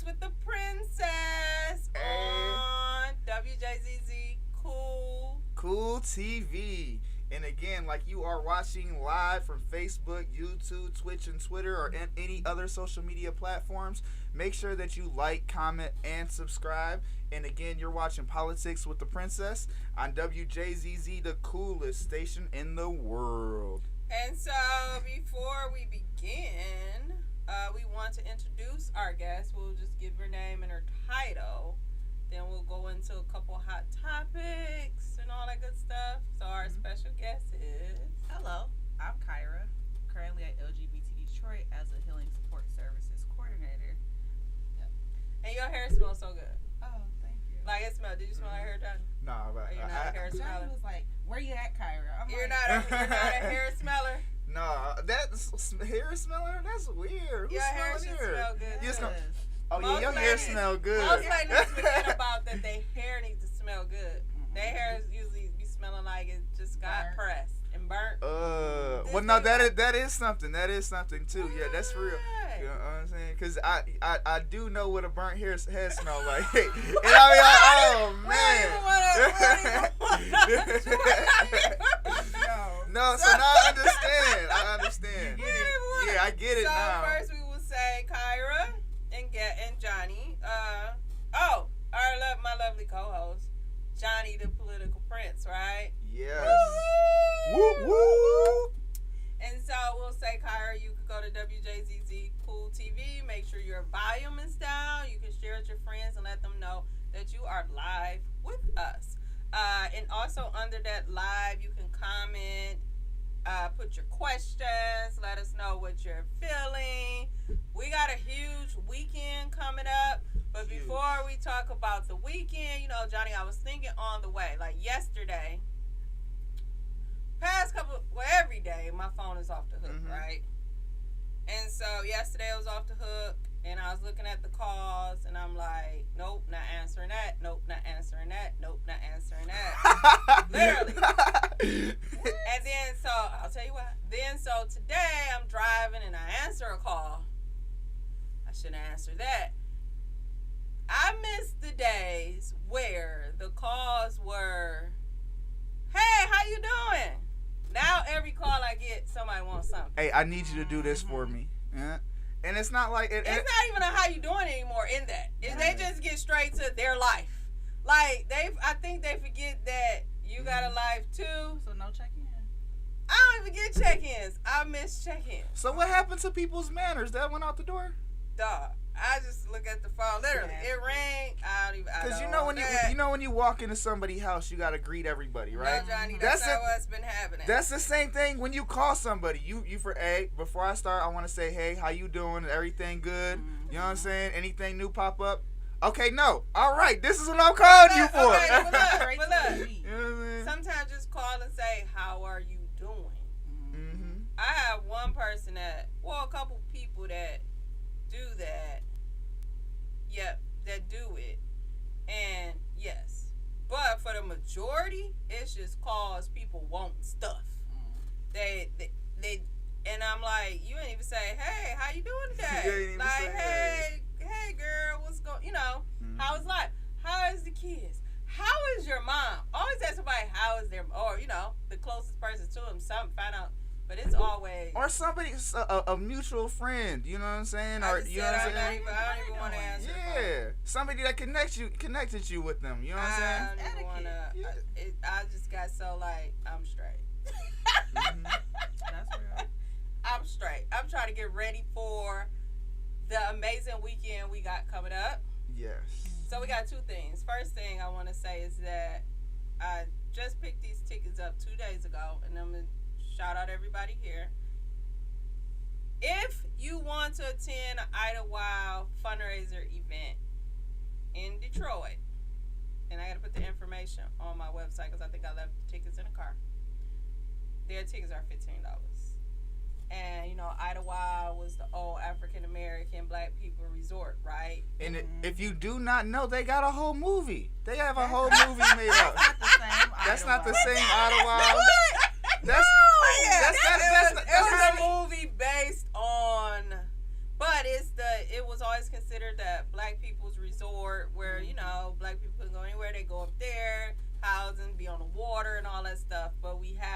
Politics with the Princess on WJZZ Cool TV. And again, like you are watching live from Facebook, YouTube, Twitch, and Twitter, or any other social media platforms, make sure that you like, comment, and subscribe. And again, you're watching Politics with the Princess on WJZZ, the coolest station in the world. And so, before we begin, we want to introduce our guest. We'll just give her name and her title. Then we'll go into a couple hot topics and all that good stuff. So our special guest is... Hello, I'm Kyra, currently at LGBT Detroit as a Healing Support Services Coordinator. Yep. And your hair smells so good. Oh, thank you. Like it smells. Did you smell like hair, Johnny? No, but you're not a hair smeller? Johnny was like, where you at, Kyra? You're not a hair smeller? No, that's hair smeller? That's weird. Your hair should smell good. Oh, yeah, your hair smell good. Most ladies forget about that their hair needs to smell good. Their hair usually be smelling like it just got pressed and burnt. Well, no, that is something. That is something, too. Yeah, that's real. You know what I'm saying? Because I do know what a burnt head smell like. And I be like, oh, man. No, so now I understand. Yeah, I get it now. So first we will say Kyra and Johnny. My lovely co-host, Johnny the Political Prince, right? Yes. Woo woo. And so we'll say, Kyra, you could go to WJZZ Cool TV. Make sure your volume is down. You can share it with your friends and let them know that you are live with us. And also under that live, you can comment, put your questions, let us know what you're feeling. We got a huge weekend coming up. But before we talk about the weekend, Johnny, I was thinking on the way, like yesterday, every day, my phone is off the hook, right? And so yesterday I was off the hook, and I was looking at the calls, and I'm like, nope, not answering that. Nope, not answering that. Nope, not answering that. Literally. And then, so, I'll tell you what. Then, so today, I'm driving, and I answer a call. I shouldn't answer that. I miss the days where the calls were, hey, how you doing? Now every call I get, somebody wants something. Hey, I need you to do this for me. Yeah. And it's not like... It's not even a how you doing anymore in that. They just get straight to their life. Like, I think they forget that you got a life too. So no check-in? I don't even get check-ins. I miss check-ins. So what happened to people's manners? That went out the door? Dog. I just look at the phone. Literally, it rang. Because when you walk into somebody's house, you gotta greet everybody, right? No, Johnny, that's not what's been happening. That's the same thing when you call somebody. Before I start, I want to say, hey, how you doing? Everything good? You know what I'm saying? Anything new pop up? Okay, no. All right, this is what I'm calling you for. Okay, but look. You know what I mean? Sometimes just call and say, how are you doing? I have one person a couple people that do that. Yep, that do it. And yes. But for the majority, it's just cause people want stuff. They and I'm like, you ain't even say, hey, how you doing today? Like, hey girl, what's going, how is life? How is the kids? How is your mom? Always ask somebody how is their, or, the closest person to them, find out. But it's always... Or somebody, a mutual friend, you know what I'm saying? I don't even want to answer. Yeah, somebody that connected you with them, you know what I'm saying? I don't even want to... I just got so, I'm straight. That's real. I'm straight. I'm trying to get ready for the amazing weekend we got coming up. Yes. So we got two things. First thing I want to say is that I just picked these tickets up 2 days ago, and I'm going to shout out everybody here. If you want to attend an Idlewild fundraiser event in Detroit, and I got to put the information on my website because I think I left the tickets in the car. Their tickets are $15. And, Idlewild was the old African-American black people resort, right? And if you do not know, they got a whole movie. They have a whole movie made up. That's not the same Idlewild. That's a movie based on, but it was always considered that black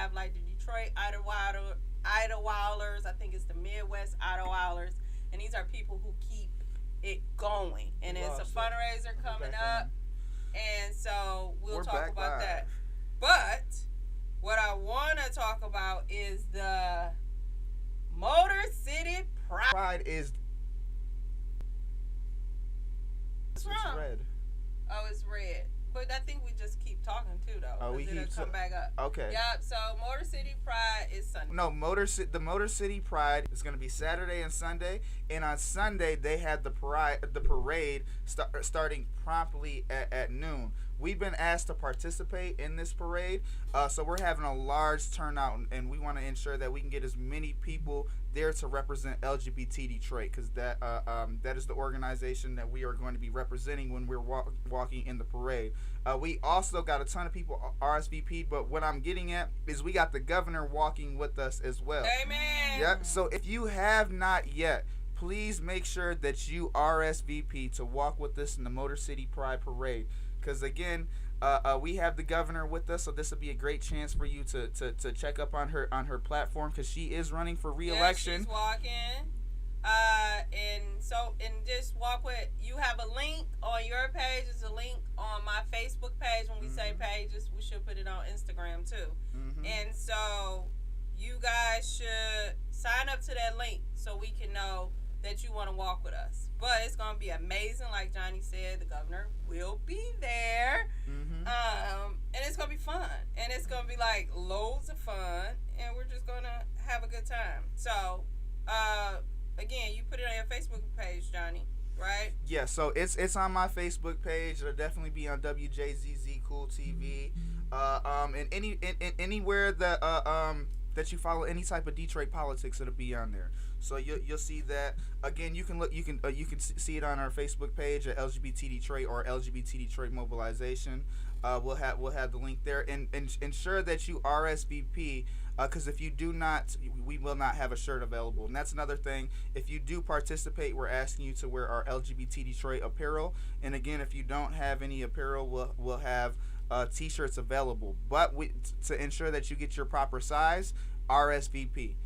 have like the Detroit Idlewilders. I think it's the Midwest Idlewilders. And these are people who keep it going. And it's a fundraiser coming up. And so we'll talk about that. But what I want to talk about is the Motor City Pride. Pride is... What's wrong? It's red. Oh, it's red. But I think we just keep talking too, though. Oh, we keep come back up. Okay. Yep. So Motor City Pride is Sunday. No, the Motor City Pride is going to be Saturday and Sunday, and on Sunday they had the parade starting promptly at noon. We've been asked to participate in this parade, so we're having a large turnout, and we want to ensure that we can get as many people there to represent LGBT Detroit, because that is the organization that we are going to be representing when we're walking in the parade. We also got a ton of people RSVP'd, but what I'm getting at is we got the governor walking with us as well. Amen. Yep. So if you have not yet, please make sure that you RSVP to walk with us in the Motor City Pride Parade. Because again, we have the governor with us, so this will be a great chance for you to check up on her platform, because she is running for re-election. Yeah, she's walking. And just walk with. You have a link on your page. There's a link on my Facebook page. When we say pages, we should put it on Instagram too. And so you guys should sign up to that link so we can know that you want to walk with us. But it's going to be amazing. Like Johnny said, the governor will be there. And it's going to be fun. And it's going to be like loads of fun. And we're just going to have a good time. So, again, you put it on your Facebook page, Johnny, right? Yeah, so it's on my Facebook page. It'll definitely be on WJZZ Cool TV. And anywhere that you follow any type of Detroit politics, it'll be on there. So you'll see that. Again, you can see it on our Facebook page at LGBT Detroit or LGBT Detroit Mobilization. We'll have the link there, and ensure that you RSVP, because if you do not, we will not have a shirt available. And that's another thing. If you do participate, we're asking you to wear our LGBT Detroit apparel. And again, if you don't have any apparel, we'll have t-shirts available. But to ensure that you get your proper size, RSVP.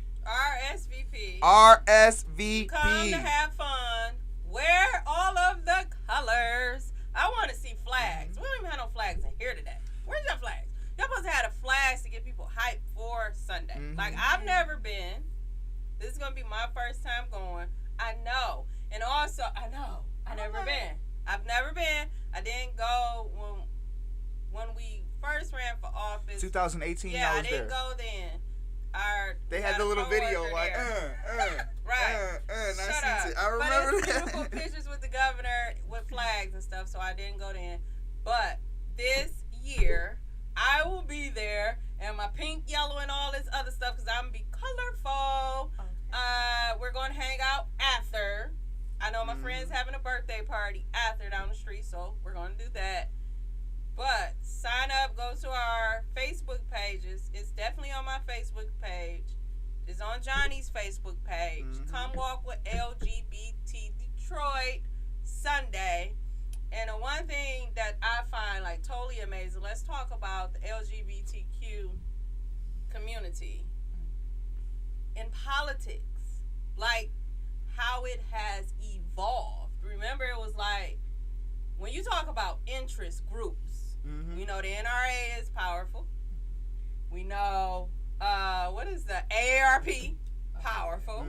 RSVP. Come to have fun. Wear all of the colors. I want to see flags. We don't even have no flags in here today. Where's your flags? Y'all supposed to have the flags to get people hyped for Sunday. Like, I've never been. This is going to be my first time going. I know. And also, I've never been. I didn't go when we first ran for office. 2018, yeah, I was there. I didn't go then. They had the little video like, right. nice. I remember but it's beautiful pictures with the governor with flags and stuff, so I didn't go then. But this year, I will be there, and my pink, yellow, and all this other stuff, because I'm going to be colorful. Okay. We're going to hang out after. I know my friend's having a birthday party after down the street, so we're going to do that. But sign up, go to our Facebook pages. It's definitely on my Facebook page. It's on Johnny's Facebook page. Come walk with LGBT Detroit Sunday. And the one thing that I find like totally amazing, let's talk about the LGBTQ community in politics. Like how it has evolved. Remember, it was like when you talk about interest groups, we know the NRA is powerful. We know, what is the AARP? Powerful.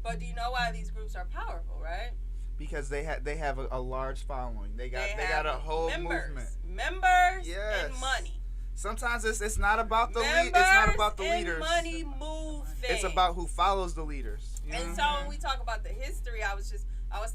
But do you know why these groups are powerful, right? Because they have a large following. They got a whole movement. Members yes. and money. Sometimes it's not about the members it's not about the leaders. Money move things. It's about who follows the leaders. And so when we talk about the history, I was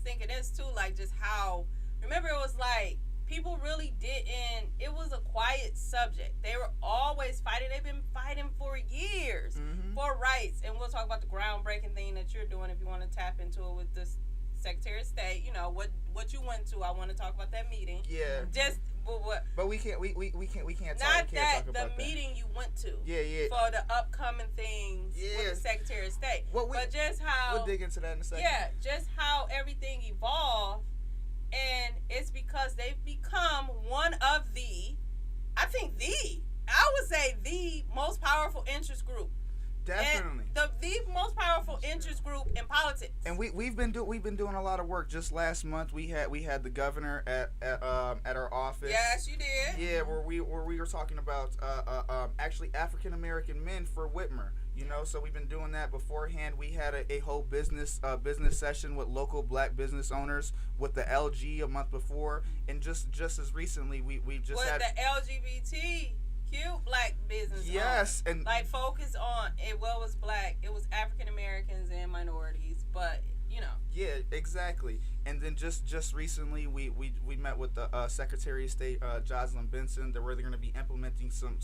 thinking this too, like just how, remember it was like people really didn't, it was a quiet subject. They were always fighting. They've been fighting for years for rights. And we'll talk about the groundbreaking thing that you're doing if you want to tap into it with this Secretary of State. You know what you went to. I want to talk about that meeting. Yeah. But we can't talk about the meeting you went to. Yeah. For the upcoming things with the Secretary of State. But just how we'll dig into that in a second. Yeah, just how everything evolved, and it's because they've become one of the, I think the I would say the most powerful interest group. Definitely. And the most powerful interest group in politics. And we've been doing a lot of work. Just last month we had the governor at our office. Yes, you did. Yeah, where we were talking about actually African American men for Whitmer. You know, so we've been doing that beforehand. We had a whole business session with local black business owners with the LG a month before, and just as recently we've just had the LGBTQ black business. Yes, owners. And like focus on it. Well, it was black. It was African Americans and minorities, but you know. Yeah, exactly. And then just recently we met with the Secretary of State Jocelyn Benson. That we're going to be implementing some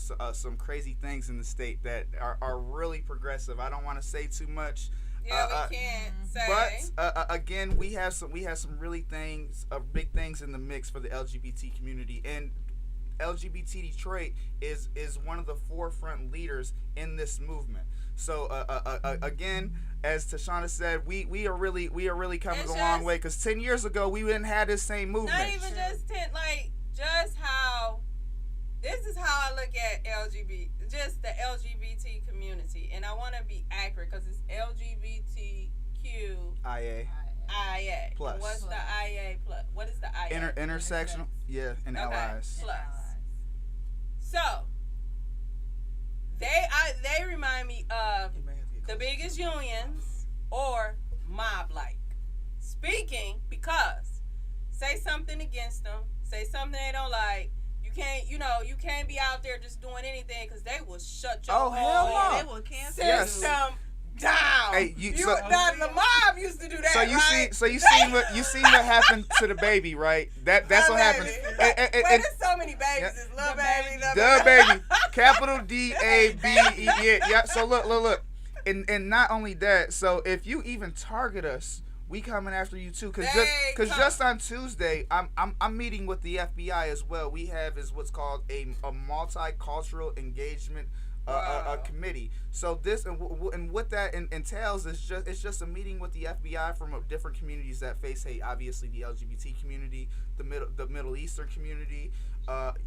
crazy things in the state that are really progressive. I don't want to say too much. Yeah, we can't say. But again, we have some really big things in the mix for the LGBT community, and LGBT Detroit is one of the forefront leaders in this movement. So again, as Tashawna said, we are really coming a long way, because 10 years ago we didn't have this same movement. Not even just 10, like just how. This is how I look at just the LGBT community, and I want to be accurate because it's LGBTQ IA plus. And what's the IA plus? What is the IA? Intersectional, yeah, and allies. Plus. So they remind me of the biggest unions or mob-like. Speaking because say something against them, say something they don't like. You can't be out there just doing anything because they will shut your hell no. They will cancel system down. Hey, the mob used to do that. You seen what happened to the baby, right? That's what happened. There's so many babies. It's Lil Baby, the baby, capital DABE. Yeah. So look, and not only that. So if you even target us, we coming after you too, because just on Tuesday, I'm meeting with the FBI as well. We have what's called a multicultural engagement committee. So this and what that entails is just a meeting with the FBI from different communities that face hate. Obviously, the LGBT community, the Middle Eastern community,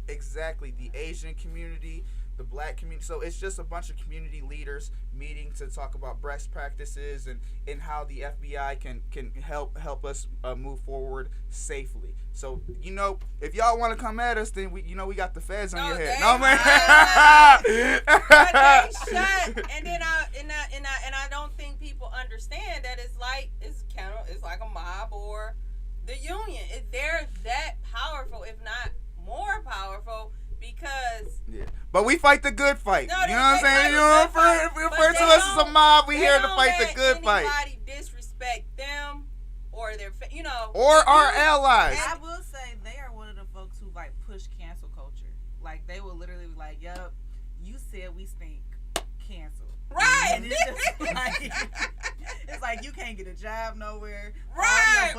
exactly the Asian community, the black community. So it's just a bunch of community leaders meeting to talk about best practices and how the FBI can help us move forward safely. So if y'all want to come at us, then we got the feds on your head. No man. But they shut, and then I don't think people understand that it's like a mob or the union. They're that powerful, if not more powerful. Because but we fight the good fight. No, you know what I'm saying? You refer to us as a mob. We here to fight the good fight. Anybody disrespect them or their, or our allies. I will say they are one of the folks who like push cancel culture. Like they will literally be like, "Yup, you said we stink, cancel." Right. And it's just like it's like you can't get a job nowhere. Right.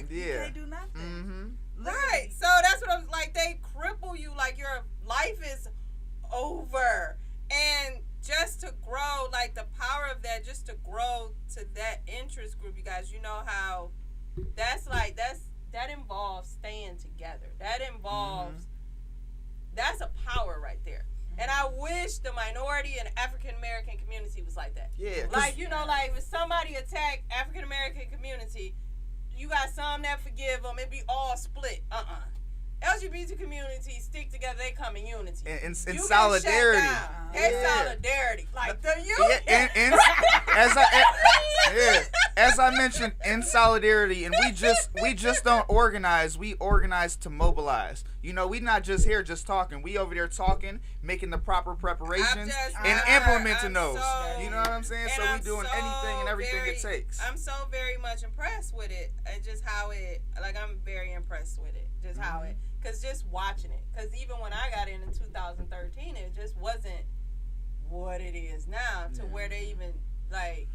Yeah. You can't do nothing. Mm-hmm. Right. So that's what I'm like. They cripple you like your life is over. And just to grow, like the power of that, just to grow to that interest group, you guys, you know how that involves staying together. That involves, that's a power right there. And I wish the minority and African American community was like that. Yeah. Like, like if somebody attack African American community, you got some that forgive them. It be all split. LGBT community stick together. They come in unity. In solidarity. Solidarity. Like the union. As I mentioned, in solidarity, and we just don't organize. We organize to mobilize. We not just here just talking. We over there talking, making the proper preparations, and implementing those. You know what I'm saying? So we doing anything and everything it takes. I'm so very much impressed with it, and just how I'm very impressed with it. Just how it, because just watching it. Because even when I got in 2013, it just wasn't what it is now. To where they even like.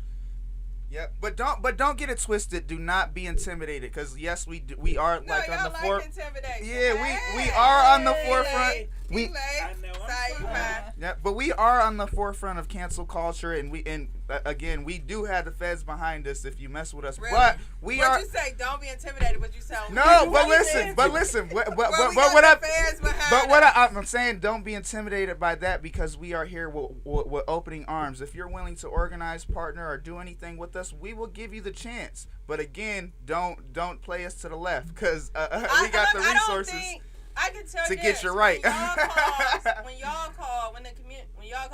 Yep, but don't get it twisted. Do not be intimidated, because yes, we are like on the forefront. Intimidation. Yeah, we are on the forefront. I know. I'm yeah, but we are on the forefront of cancel culture, and again, we do have the feds behind us if you mess with us. Really? But we What'd are. you say? Don't be intimidated. What you say? No, but listen. I'm saying, don't be intimidated by that, because we are here with opening arms. If you're willing to organize, partner, or do anything with us, we will give you the chance. But again, don't play us to the left, because we got the resources. I can tell to get you right. When y'all call,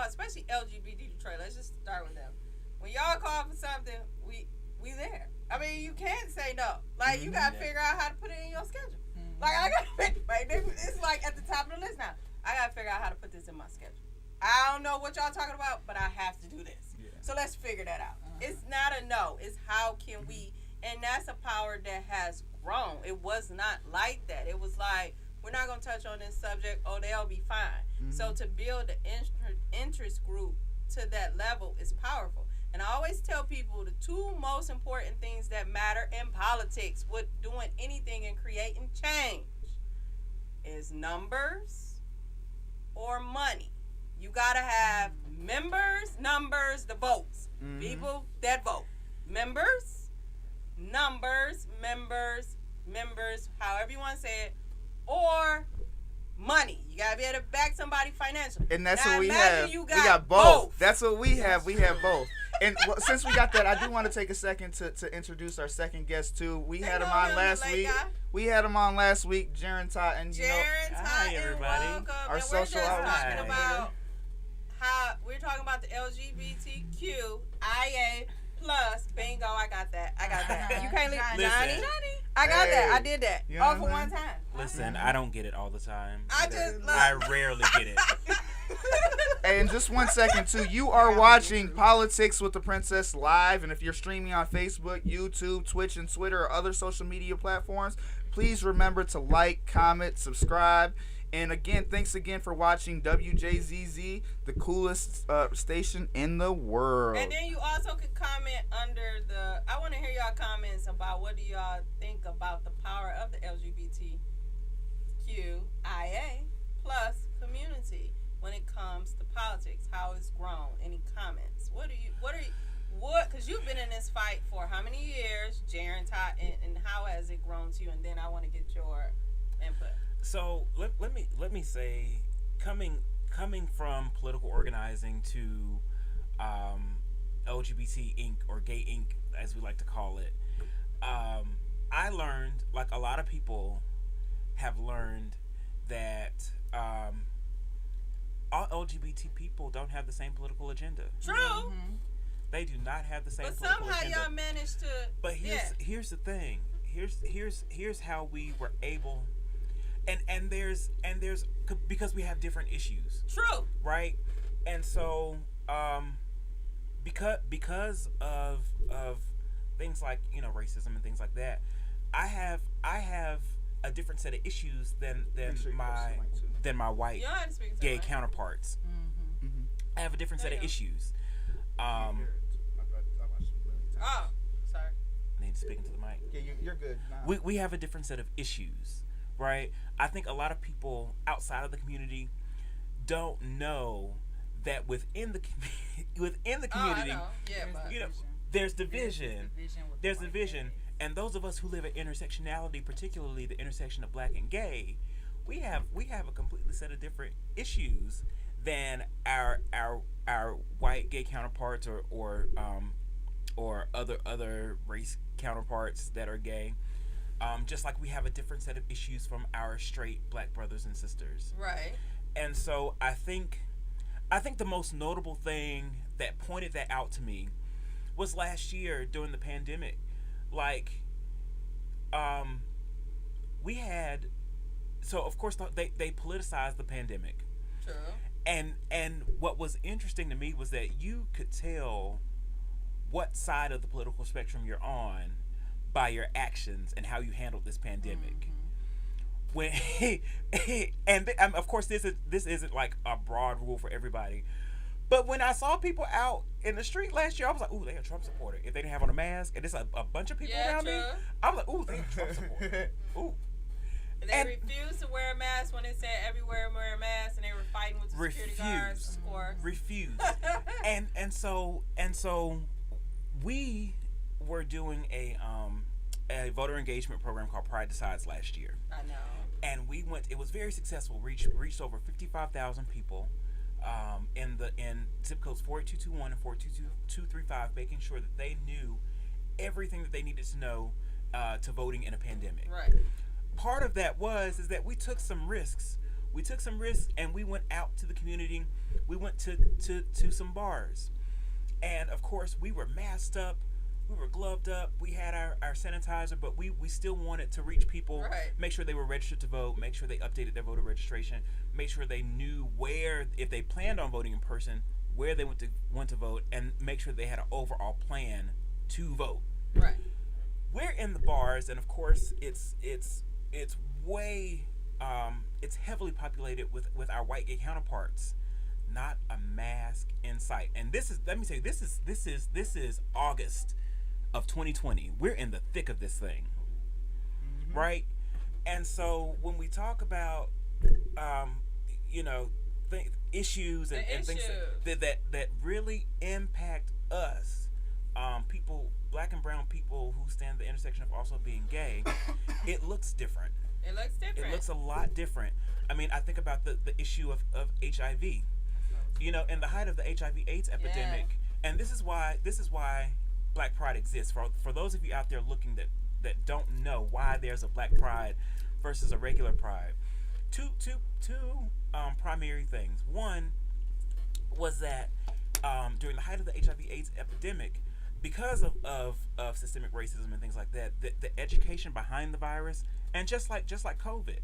especially LGBT Detroit, let's just start with them. When y'all call for something, we there. I mean, you can't say no. Like, you gotta figure out how to put it in your schedule. Like, it's like at the top of the list now. I gotta figure out how to put this in my schedule. I don't know what y'all talking about, but I have to do this. Yeah. So let's figure that out. It's not a no. It's how can we, and that's a power that has grown. It was not like that. It was like, we're not going to touch on this subject. Oh, they'll be fine. So to build an interest group to that level is powerful. And I always tell people the two most important things that matter in politics with doing anything and creating change is numbers or money. You got to have numbers, the votes. People that vote. Members, however you want to say it, or money. You gotta be able to back somebody financially. And that's what we have. We got both. That's what we have. We have both. And since we got that, I do want to take a second to introduce our second guest too. We had him on last week. Jaren Todd, and hi everybody. Welcome. Our and social talking about how we're talking about the LGBTQ IA plus. Bingo, I got that. You can't leave Johnny. I got that. I did that. All for one time. Listen, I don't get it all the time. I rarely get it. Hey, and just 1 second too. You are watching Politics with the Princess live, and if you're streaming on Facebook, YouTube, Twitch, and Twitter, or other social media platforms, please remember to like, comment, subscribe. And again, thanks again for watching WJZZ, the coolest station in the world. And then you also could comment under I want to hear y'all comments about what do y'all think about the power of the LGBTQIA plus community when it comes to politics, how it's grown. Any comments? Because you've been in this fight for how many years, Jaren Todd, and how has it grown to you? And then I want to get your input. So let me say, coming from political organizing to LGBT Inc. or Gay Inc. as we like to call it, I learned, like a lot of people have learned, that all LGBT people don't have the same political agenda. True. Mm-hmm. They do not have the same political agenda. But somehow y'all managed to. But here's the thing. Here's how we were able. And there's because we have different issues. True. Right? And so because of things like, racism and things like that, I have a different set of issues than my white gay counterparts. Mm-hmm. Mm-hmm. I have a different set of issues. Oh, sorry. I need to speak into the mic. Yeah, you're good. Nah. We have a different set of issues. Right, I think a lot of people outside of the community don't know that within the community, there's division. There's division, and those of us who live at intersectionality, particularly the intersection of black and gay, we have a completely set of different issues than our white gay counterparts or other race counterparts that are gay. Just like we have a different set of issues from our straight black brothers and sisters. Right. And so I think the most notable thing that pointed that out to me was last year during the pandemic. Like, we had, so of course they politicized the pandemic. True. And what was interesting to me was that you could tell what side of the political spectrum you're on by your actions and how you handled this pandemic. Mm-hmm. And of course this isn't like a broad rule for everybody, but when I saw people out in the street last year, I was like, ooh, they a Trump supporter. If they didn't have on a mask and there's a bunch of people around me, I'm like, ooh, they a Trump supporter. Ooh. They refused to wear a mask when they said everywhere wear a mask, and they were fighting with the security guards. Of course, refused. and so we were doing a voter engagement program called Pride Decides last year. I know. And we went. It was very successful. Reached over 55,000 people in zip codes 48221 and 42235, making sure that they knew everything that they needed to know to voting in a pandemic. Right. Part of that is that we took some risks. We took some risks and we went out to the community. We went to some bars. And of course we were masked up. We were gloved up. We had our sanitizer, but we still wanted to reach people, right. Make sure they were registered to vote, make sure they updated their voter registration, make sure they knew where, if they planned on voting in person, where they went to vote, and make sure they had an overall plan to vote. Right. We're in the bars, and of course it's way it's heavily populated with our white gay counterparts. Not a mask in sight. And let me tell you, this is August of 2020. We're in the thick of this thing. Mm-hmm. Right? And so when we talk about issues and things that really impact us, people, black and brown people who stand at the intersection of also being gay, it looks different. It looks different. It looks a lot different. I mean, I think about the issue of HIV. In the height of the HIV/AIDS epidemic, and this is why Black Pride exists. For those of you out there looking that don't know why there's a Black Pride versus a regular Pride, two primary things. One was that during the height of the HIV/AIDS epidemic, because of systemic racism and things like that, the education behind the virus, and just like COVID,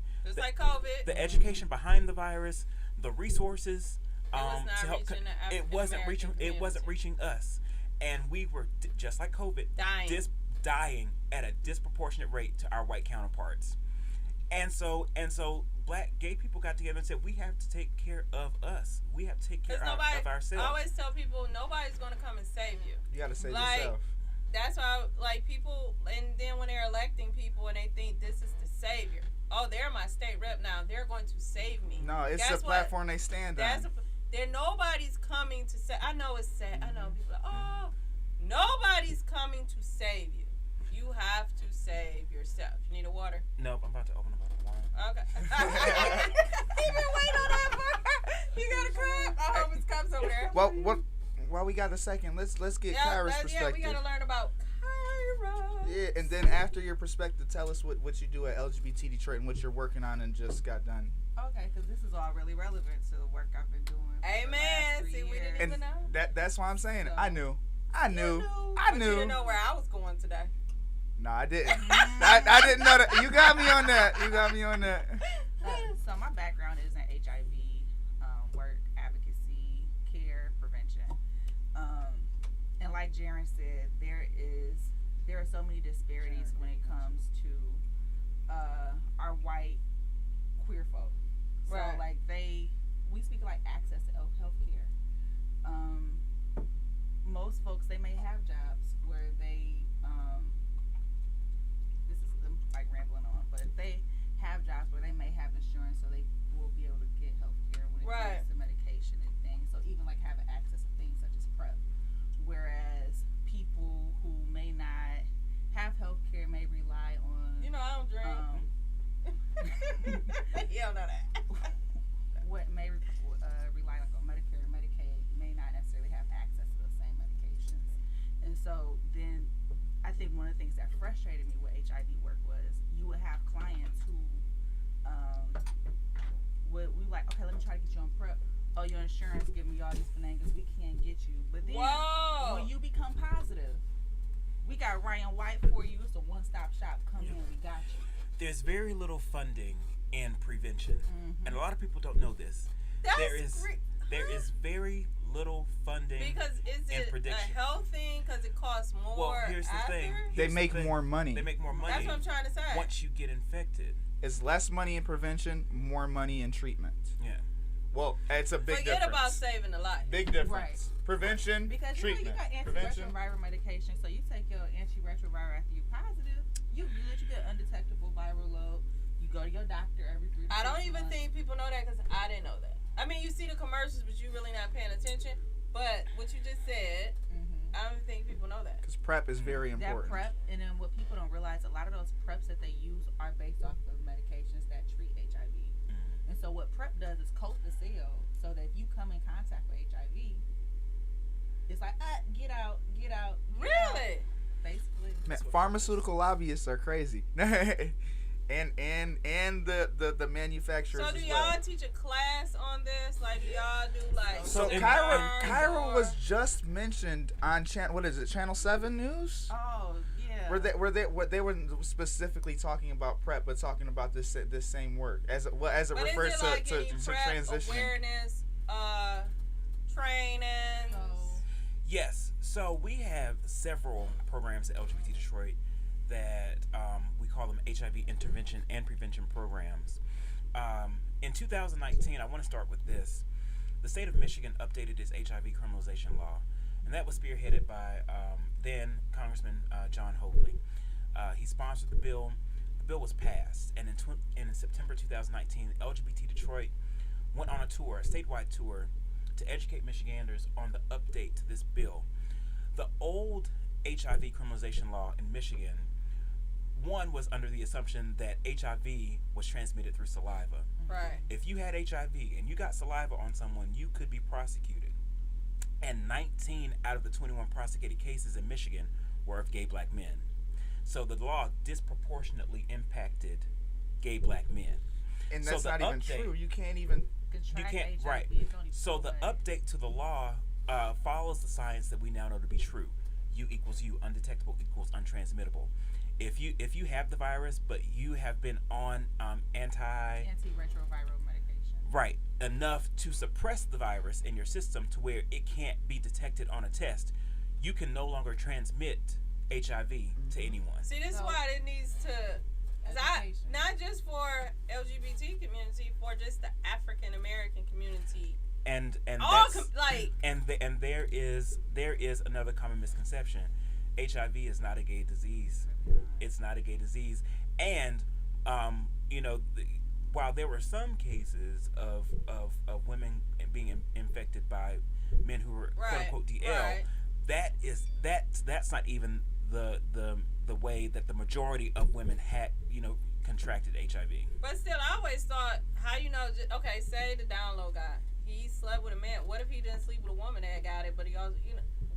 the education behind the virus, the resources. To help, it wasn't reaching us, and we were just like COVID, dying at a disproportionate rate to our white counterparts, and so black gay people got together and said, we have to take care of us. We have to take care of ourselves. I always tell people, nobody's gonna come and save you. You gotta save yourself. That's why, people, and then when they're electing people and they think this is the savior. Oh, they're my state rep now. They're going to save me. No, it's the platform they stand on. Nobody's coming to say. I know it's sad. I know people are like, oh, nobody's coming to save you. You have to save yourself. You need a water? Nope, I'm about to open a bottle of wine. Okay. He been waiting on that for. You got a cup? I hope his cup's over there. Well, while we got a second, let's get Kyra's perspective. Yeah, we got to learn about Kyra. Yeah, and then after your perspective, tell us what you do at LGBT Detroit and what you're working on and just got done. Okay, because this is all really relevant to the work I've been doing. Amen. See, we didn't even know. That's why I'm saying I knew. But you didn't know where I was going today. No, I didn't. I didn't know that. You got me on that. So my background is in HIV, work, advocacy, care, prevention. And like Jaren said, there are so many disparities when it comes to our white queer folk. So right. We speak like access to health care. Most folks, they may have jobs where they, this is like rambling on, but they have jobs where they may have insurance, so they will be able to get health care when it comes to medication and things. So even like having access to things such as PrEP. Whereas people who may not have health care may rely on, I don't drink. You don't know that. What may rely on Medicare and Medicaid may not necessarily have access to those same medications. And so then I think one of the things that frustrated me with HIV work was you would have clients who we like, okay, let me try to get you on PrEP. Oh, your insurance give me all these finangas, we can't get you. But then when you become positive, we got Ryan White for you. It's a one-stop shop. Come in, we got you. There's very little funding in prevention, and a lot of people don't know this. There is very little funding in prevention. A health thing because it costs more? Well, here's the thing. They make more money. They make more money. That's what I'm trying to say. Once you get infected. It's less money in prevention, more money in treatment. Yeah. Well, it's a big difference. Forget about saving a life. Big difference. Right. Prevention, because treatment. You got antiretroviral medication, so you take your antiretroviral after you're positive, you good, you get undetectable viral load, you go to your doctor every 3 to 6 months. I don't even think people know that because I didn't know that. I mean, you see the commercials, but you really not paying attention. But what you just said, I don't even think people know that. Because PrEP is very important. That PrEP, and then what people don't realize, a lot of those PrEPs that they use are based off of medications that treat HIV. And so what PrEP does is coat the cell so that if you come in contact with HIV, it's like, get out. Really? Basically. Man, pharmaceutical lobbyists are crazy. and the manufacturers. So do as y'all well. teach a class on this? Like, do y'all do like? So Cairo was just mentioned on Channel 7 News. Oh yeah. Where they were specifically talking about PrEP, but talking about this same work as it refers to transition awareness, training. Yes. So we have several programs at LGBT Detroit that we call them HIV intervention and prevention programs. In 2019, I want to start with this. The state of Michigan updated its HIV criminalization law, and that was spearheaded by then Congressman John Hogley. He sponsored the bill. The bill was passed, and in September 2019, LGBT Detroit went on a statewide tour, to educate Michiganders on the update to this bill. The old HIV criminalization law in Michigan, one was under the assumption that HIV was transmitted through saliva. Right. If you had HIV and you got saliva on someone, you could be prosecuted. And 19 out of the 21 prosecuted cases in Michigan were of gay black men. So the law disproportionately impacted gay black men. And that's not even true. You can't even... You can't, right. So the update to the law follows the science that we now know to be true. U equals U, undetectable equals untransmittable. If you have the virus, but you have been on antiretroviral medication, right, enough to suppress the virus in your system to where it can't be detected on a test, you can no longer transmit HIV to anyone. See, this is why it needs to. Not just for LGBT community, for just the African American community. And there is another common misconception. HIV is not a gay disease. It's not a gay disease. And while there were some cases of women being infected by men who were quote unquote DL, that's not even the way that the majority of women had contracted HIV. But still, I always thought, how okay, say the down low guy, he slept with a man. What if he didn't sleep with a woman that got it, but he also,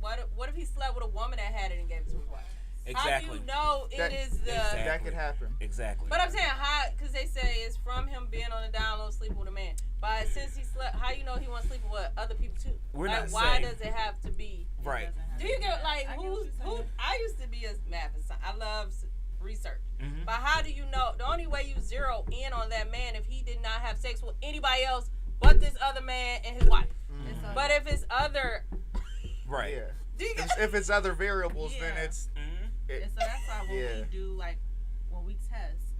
what if he slept with a woman that had it and gave it to his wife? Exactly. How do you know that could happen? Exactly. But I'm saying because they say it's from him being on the down low sleeping with a man. But since he slept, how you know he wants to sleep with other people too? Why does it have to be? Right. Do you get who? I used to be a math and science. I love research. Mm-hmm. But how do you know? The only way you zero in on that man if he did not have sex with anybody else but this other man and his wife. Mm-hmm. But if it's other, right? Yeah. If it's other variables, then it's. And so that's why when we do, like, when we test,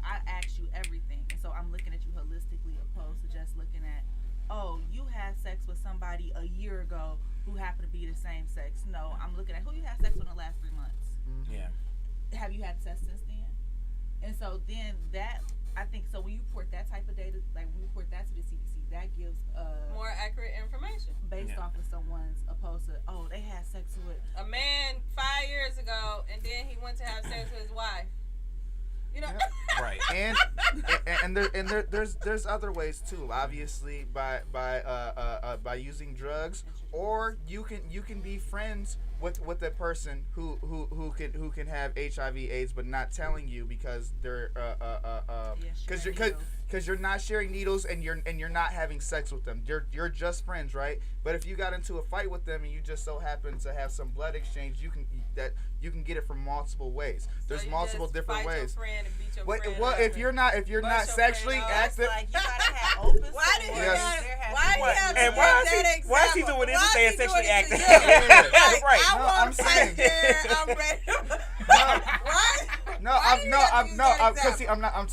I ask you everything. And so I'm looking at you holistically opposed to just looking at, oh, you had sex with somebody a year ago who happened to be the same sex. No, I'm looking at who you had sex with in the last 3 months. Mm-hmm. Yeah. Have you had sex since then? And so then that, I think, so when you report that type of data, like when you report that to the CDC, that gives more accurate information based off of someone's opposed to, oh, they had sex with a man 5 years ago and then he went to have sex with his wife. Right. And there's other ways too. Obviously, by using drugs, or you can be friends with a person who can have HIV/AIDS but not telling you because they're because you're not sharing needles and you're not having sex with them. You're just friends, right? But if you got into a fight with them and you just so happen to have some blood exchange, you can get it from multiple ways. There's multiple different ways. Well, if you're not sexually active, like you gotta have open. Why is he doing this and saying sexually active? Right. I'm saying. I'm ready.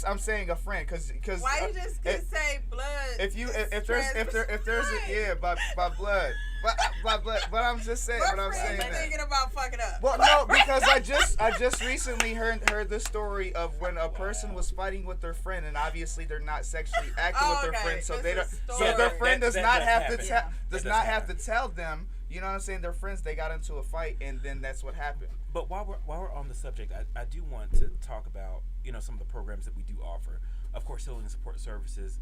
I'm saying a friend because why you just say blood? If there's by blood. but I'm just saying. But I'm saying that. Thinking about fucking up. Well, no, because I just recently heard the story of when a person was fighting with their friend, and obviously they're not sexually active with their friend, so they don't. So their friend does not have to tell them. You know what I'm saying? Their friends, they got into a fight, and then that's what happened. But while we're on the subject, I do want to talk about some of the programs that we do offer. Of course, healing and support services.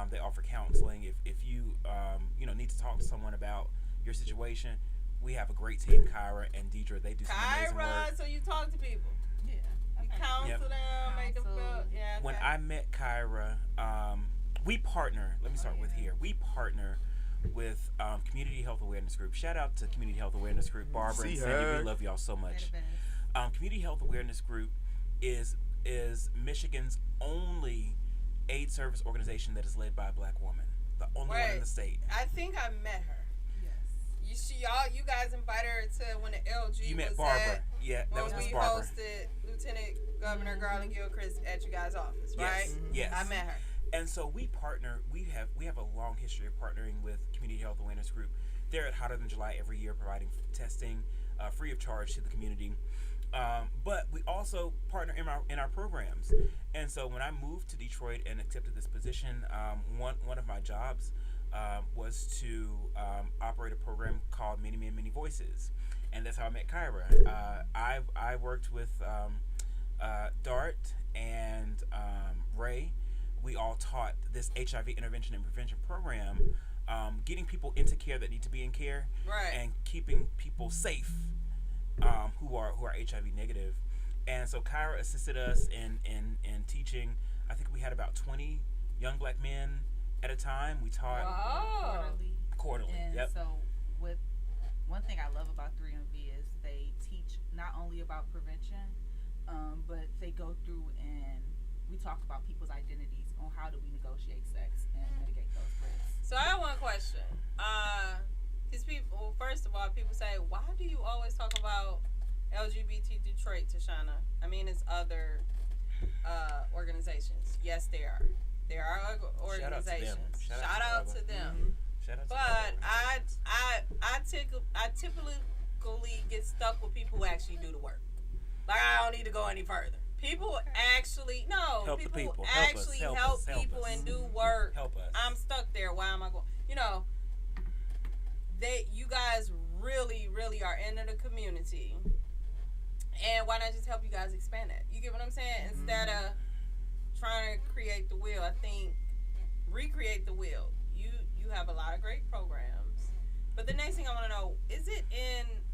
They offer counseling. If you need to talk to someone about your situation, we have a great team, Kyra and Deidre. They do some amazing work. So you talk to people. Yeah. You counsel them, make them feel. Yeah. Okay. When I met Kyra, we partner. Let me start with here. We partner with Community Health Awareness Group. Shout out to Community Health Awareness Group, Barbara and Sandy. We love y'all so much. Community Health Awareness Group is Michigan's only aid service organization that is led by a black woman. The only one in the state. I think I met her. Yes. You guys invited her to when the LG You met was Barbara. At, yeah, that was Miss Barbara. When we hosted Lieutenant Governor Garland Gilchrist at you guys' office, right? Yes. I met her. And so we partner. We have a long history of partnering with Community Health Awareness Group. They're at Hotter Than July every year, providing testing free of charge to the community. But we also partner in our programs. And so when I moved to Detroit and accepted this position, one of my jobs was to operate a program called Many Men, Many Voices, and that's how I met Kyra. I worked with Dart and Ray. We all taught this HIV intervention and prevention program, getting people into care that need to be in care, and keeping people safe who are HIV negative. And so Kyra assisted us in teaching. I think we had about 20 young black men at a time. We taught quarterly. And so with one thing I love about 3MV is they teach not only about prevention, but they go through and we talk about people's identities on how do we negotiate sex and mitigate those risks. So I have one question. Because people, first of all, people say, why do you always talk about LGBT Detroit, Tashawna? I mean, it's other organizations. Yes, there are. There are organizations. Shout out to them. But I typically get stuck with people who actually do the work. Like, I don't need to go any further. People actually help people and do work. Help us. I'm stuck there. Why am I going? You guys really, really are into the community, and why not just help you guys expand that? You get what I'm saying? Instead of trying to create the wheel, I think recreate the wheel. You have a lot of great programs, but the next thing I want to know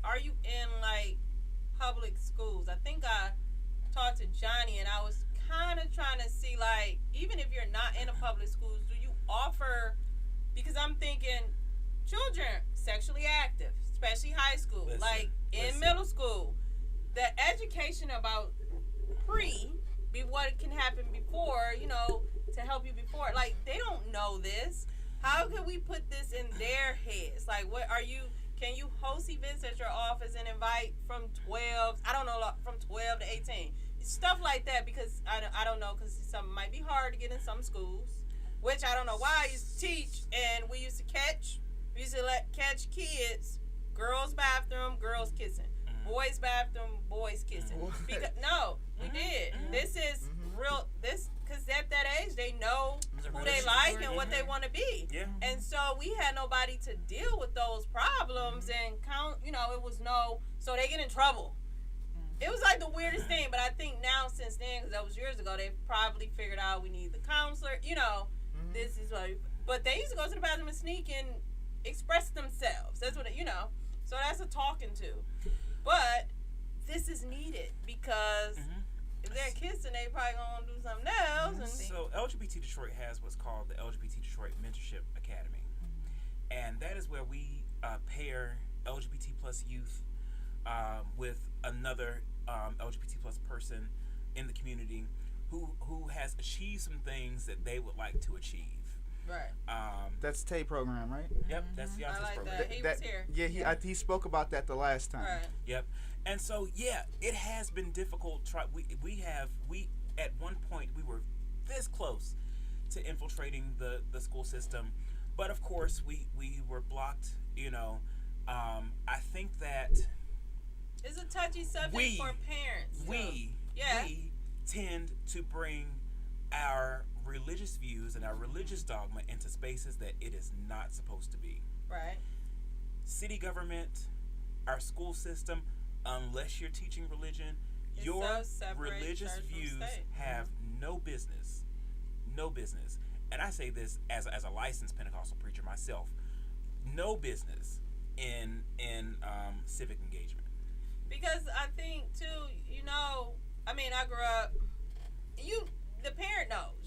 are you in like public schools? I think I talked to Johnny, and I was kind of trying to see, like, even if you're not in a public schools, do you offer? Because I'm thinking children sexually active, especially high school, in middle school, the education about what can happen before, to help you before, like, they don't know this. How can we put this in their heads? Like, can you host events at your office and invite from 12 to 18? Stuff like that, because I don't know, because some might be hard to get in some schools, which I don't know why. I used to teach, and we used to catch kids, girls' bathroom, girls kissing, boys' bathroom, boys kissing. We did. This is real. Because at that age, they know who they like and what they want to be. Yeah. And so we had nobody to deal with those problems and count. It was so they get in trouble. It was like the weirdest thing, but I think now, since then, because that was years ago, they've probably figured out we need the counselor. This is what. But they used to go to the bathroom and sneak and express themselves. That's what So that's a talking to. But this is needed because if they're kissing, they probably gonna do something else. So LGBT Detroit has what's called the LGBT Detroit Mentorship Academy, and that is where we pair LGBT plus youth with another LGBT plus person in the community who has achieved some things that they would like to achieve. Right. That's Tay program, right? Yep, that's Deontay's I like program. That. He was here. Yeah, he spoke about that the last time. Right. Yep. And so it has been difficult. We at one point we were this close to infiltrating the school system, But of course, we were blocked. I think that it's a touchy subject for parents. We tend to bring our religious views and our religious dogma into spaces that it is not supposed to be. Right. City government, our school system, unless you're teaching religion, your religious views have no business. And I say this as a licensed Pentecostal preacher myself, no business in civic engagement. Because I think too, I grew up. The parent knows,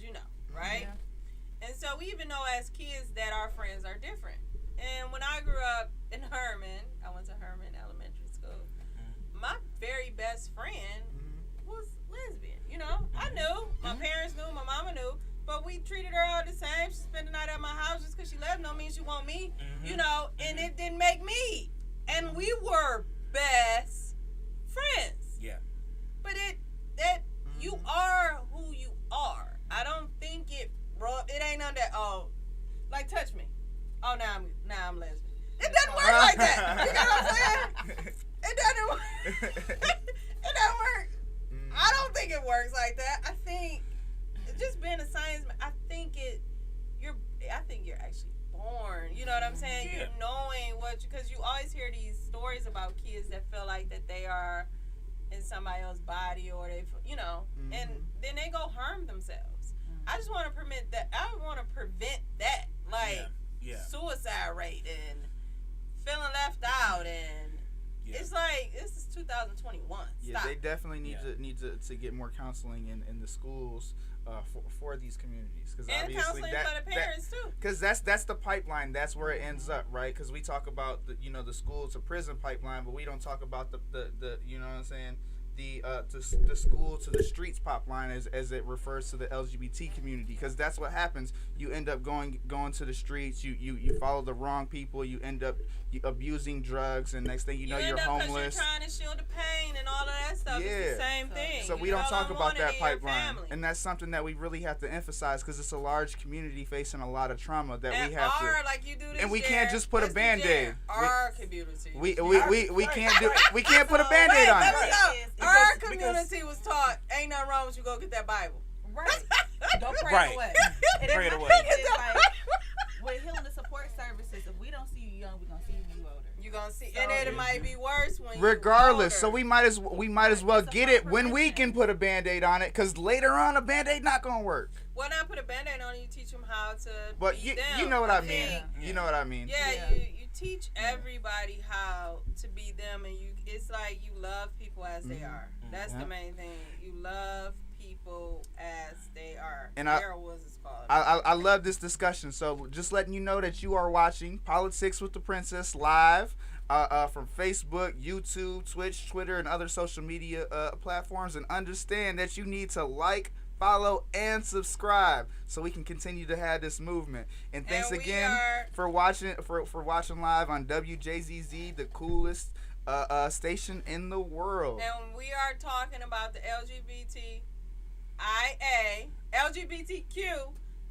right? Yeah. And so we even know as kids that our friends are different. And when I grew up in Herman, I went to Herman Elementary School. Mm-hmm. My very best friend was lesbian. I knew. My parents knew. My mama knew. But we treated her all the same. She spent the night at my house just because she left. No means she want me. And it didn't make me. And we were best friends. Yeah. But you are who you are. I don't think it ain't none that, touch me. Oh, now I'm lesbian. It doesn't work like that. You know what I'm saying? It doesn't work. It doesn't work. I don't think it works like that. I think just being a science man, I think you're actually born. You know what I'm saying? Yeah. You're knowing because you always hear these stories about kids that feel like that they are in somebody else's body or they, and then they go harm themselves. I just want to prevent that. I want to prevent that, suicide rate and feeling left out, and it's like this is 2021. Yeah, they definitely need to get more counseling in the schools for these communities, because obviously counseling for the parents too. Because that's the pipeline. That's where it ends up, right? Because we talk about the school to prison pipeline, but we don't talk about the you know what I'm saying, the school to the streets pipeline as it refers to the LGBT community, because that's what happens. You end up going to the streets. You follow the wrong people. You end up abusing drugs, and next thing you know, you're homeless. You're trying to shield the pain and all of that stuff. Yeah. It's the same thing. So we don't talk about that pipeline, and that's something that we really have to emphasize, because it's a large community facing a lot of trauma that we have to. Like you do this, and we can't just put a Band-Aid. Our community. We can't put a Band-Aid on it. Our community was taught, ain't nothing wrong with you, go get that Bible. Right. Don't pray it away. Pray it away. With healing and support services, if we don't see you young, we're going to see you older. You're going to see, and it might be worse when regardless, so we might as well get it when we can put a Band-Aid on it, because later on a Band-Aid not going to work. Well, not put a Band-Aid on it, you teach them how to be them. You know what I mean. You know what I mean. Yeah, you teach everybody how to be them, and it's like you love people as they are. That's the main thing. You love people as they are. And I love this discussion. So just letting you know that you are watching Politics with the Princess live from Facebook, YouTube, Twitch, Twitter, and other social media platforms, and understand that you need to like, follow, and subscribe so we can continue to have this movement. And thanks again for watching live on WJZZ, the coolest station in the world. And we are talking about the LGBTQ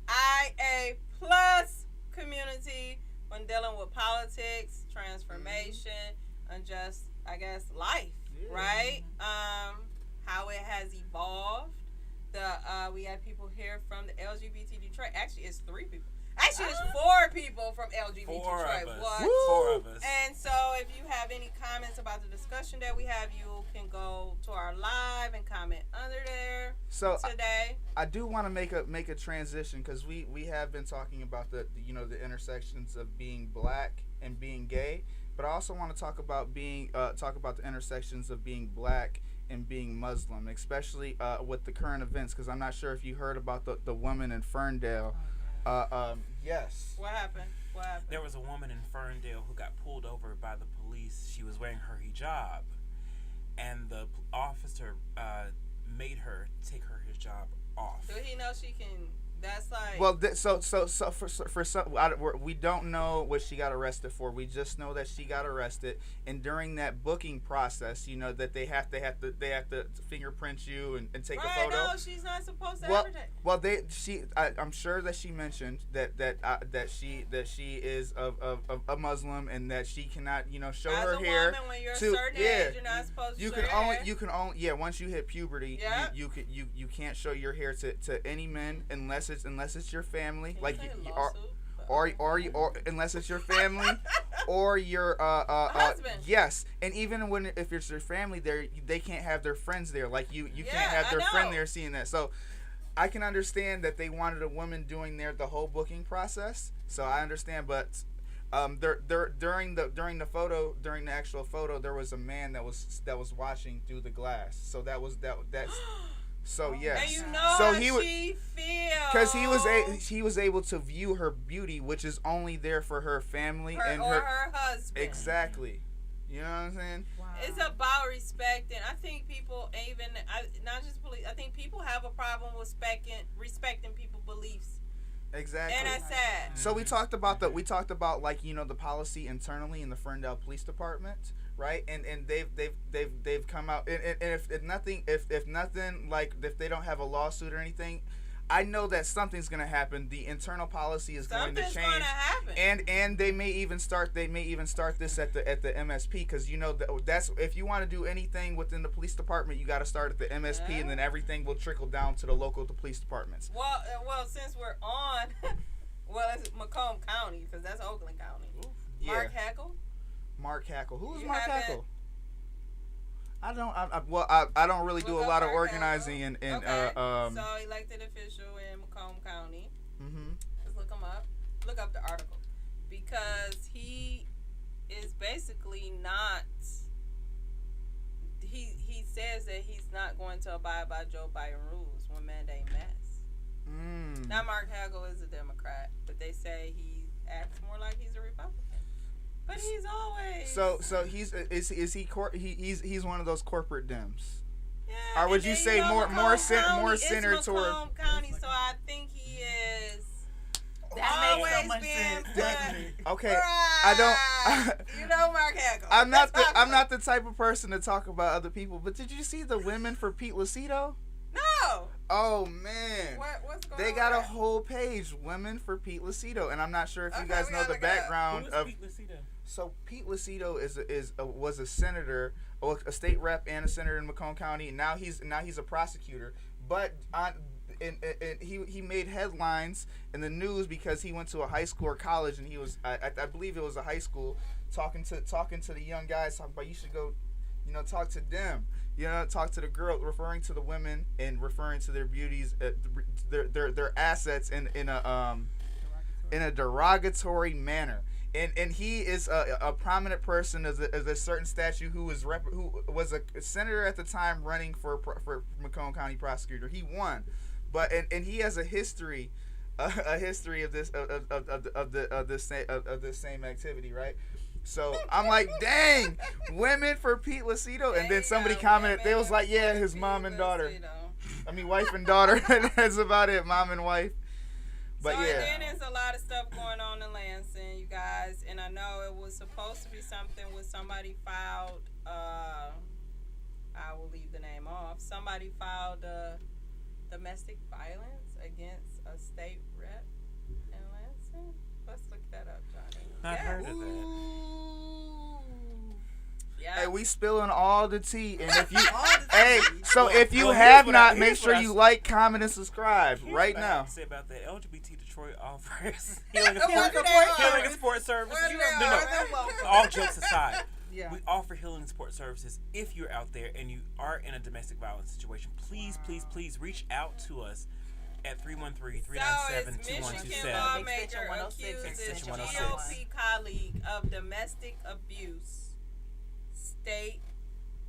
IA plus community when dealing with politics, transformation, and just, I guess, life, right? How it has evolved. We had people here from the LGBT Detroit. Actually, it's 3 people. Actually, it's 4 people from LGBT Detroit. 4 of us. And so if you have any comments about the discussion that we have, you can go to our live and comment under there today. I do want to make a transition, because we have been talking about the intersections of being black and being gay, but I also want to talk about the intersections of being black and being Muslim, especially with the current events, because I'm not sure if you heard about the woman in Ferndale. Yes. What happened? There was a woman in Ferndale who got pulled over by the police. She was wearing her hijab, and the officer made her take her hijab off. Do he know she can That's like. Well, so for some, we don't know what she got arrested for. We just know that she got arrested, and during that booking process, you know that they have to fingerprint you and take a photo. No, she's not supposed to ever take. Well, I'm sure that she mentioned that she is of a Muslim and that she cannot show her hair. Woman, when you're a certain age, you're not supposed to show you can only once you hit puberty, you can't show your hair to any men unless it's your family, or unless it's your family or your husband. Yes, and even if it's your family there, they can't have their friends there. Like you can't have their friend there seeing that. So I can understand that they wanted a woman doing the whole booking process. So I understand, but during the actual photo, there was a man that was watching through the glass. So that's. So yes, and you know so she feels because he was able to view her beauty, which is only there for her family and her husband. Exactly, you know what I'm saying? Wow. It's about respecting. I think people, not just police. I think people have a problem with respecting people's beliefs. Exactly, and that's sad. So we talked about like the policy internally in the Ferndale Police Department. Right, and they've come out, and if nothing like if they don't have a lawsuit or anything, I know that something's gonna happen. The internal policy is going to change, gonna happen. and they may even start this at the MSP, because that's if you want to do anything within the police department, you got to start at the MSP, and then everything will trickle down to the local police departments. Well, since we're on, it's Macomb County because that's Oakland County. Mark Hackle. Mark Hackle. Who is Mark Hackle? I don't really do a lot of organizing in so elected official in Macomb County. Mm-hmm. Just look him up. Look up the article because he is basically not. He says that he's not going to abide by Joe Biden rules when mandate masks. Now Mark Hackle is a Democrat, but they say he acts more like he's a Republican. But he's always he's one of those corporate Dems. Yeah. Or would you say more centered toward Macomb County? So I think he is. That always makes so much been sense. Okay, right. I don't. Mark Hackle. I'm not the type of person to talk about other people. But did you see the women for Pete Lucido? No. Oh man. What's going on? They got a whole page, Women for Pete Lucido, and I'm not sure if you guys know the background of Pete Lucido. So Pete Lucido was a senator, a state rep and a senator in Macomb County. Now he's a prosecutor, but he made headlines in the news because he went to a high school or college, and he was I believe it was a high school talking to the young guys, talking about you should go, talk to them, talk to the girl, referring to the women and referring to their beauties, their assets in a derogatory manner. And he is a prominent person as a certain statue who was a senator at the time running for Macomb County prosecutor. He won, but and he has a history of this same activity, right? So I'm like, dang, Women for Pete Lucido, and then somebody commented, they was like, yeah, his mom and daughter. I mean, wife and daughter. That's about it, mom and wife. But so, yeah. And then there's a lot of stuff going on in Lansing, you guys. And I know it was supposed to be something where somebody filed, I will leave the name off. Somebody filed domestic violence against a state rep in Lansing. Let's look that up, Johnny. Not heard of that. Yeah. Hey, we spilling all the tea, and if you, if you well, have not, make sure you like, comment, and subscribe right now. I have to say about that, LGBT Detroit offers healing and support services. No. All jokes aside, we offer healing and support services. If you're out there and you are in a domestic violence situation, please reach out to us at 313-397-2127. Lawmaker accuses GOP colleague of domestic abuse. State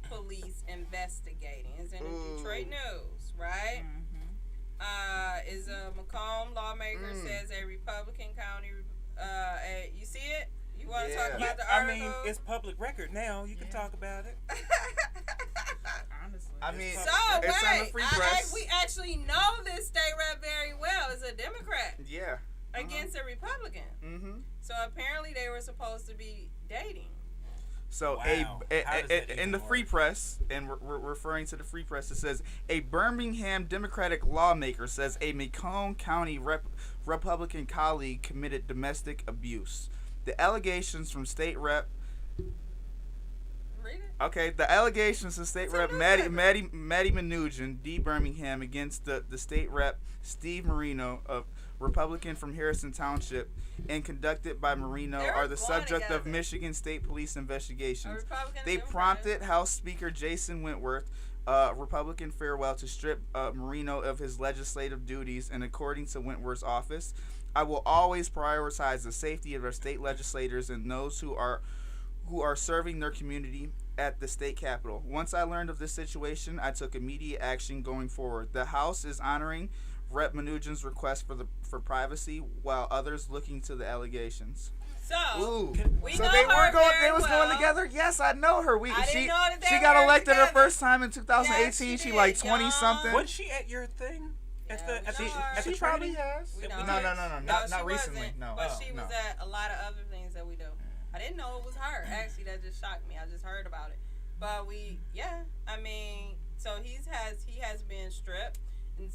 police investigating. It's in the Detroit News, right? Mm-hmm. Is a Macomb lawmaker says a Republican county. You see it? You want to talk about the article? I mean, it's public record now. You can talk about it. Honestly. I mean, so it's on the free press. we actually know this state rep very well. It's a Democrat. Yeah. Against a Republican. Mm-hmm. So apparently they were supposed to be dating. So wow. in the free press, and we're referring to the free press, it says a Birmingham Democratic lawmaker says a Macomb County Republican colleague committed domestic abuse. The allegations from state rep. Read it. Okay, the allegations from state rep Maddie Mnuchin, D. Birmingham, against the state rep Steve Marino, of Republican from Harrison Township, and conducted by Marino are the subject of Michigan State Police investigations. They prompted House Speaker Jason Wentworth, Republican farewell, to strip Marino of his legislative duties, and according to Wentworth's office, I will always prioritize the safety of our state legislators and those who are serving their community at the state capitol. Once I learned of this situation, I took immediate action going forward. The House is honoring Rep. Mnuchin's request for privacy, while others looking to the allegations. So, we so know they her were going. very They was well. going together. Yes, I know her. She got elected her first time in 2018. Yes, she like 20 young. something. Was she at your thing? At the probably training? has. No, Not recently. wasn't, No, but she no. was at a lot of other things that we do. I didn't know it was her. Actually, that just shocked me. I just heard about it. But so he has been stripped. And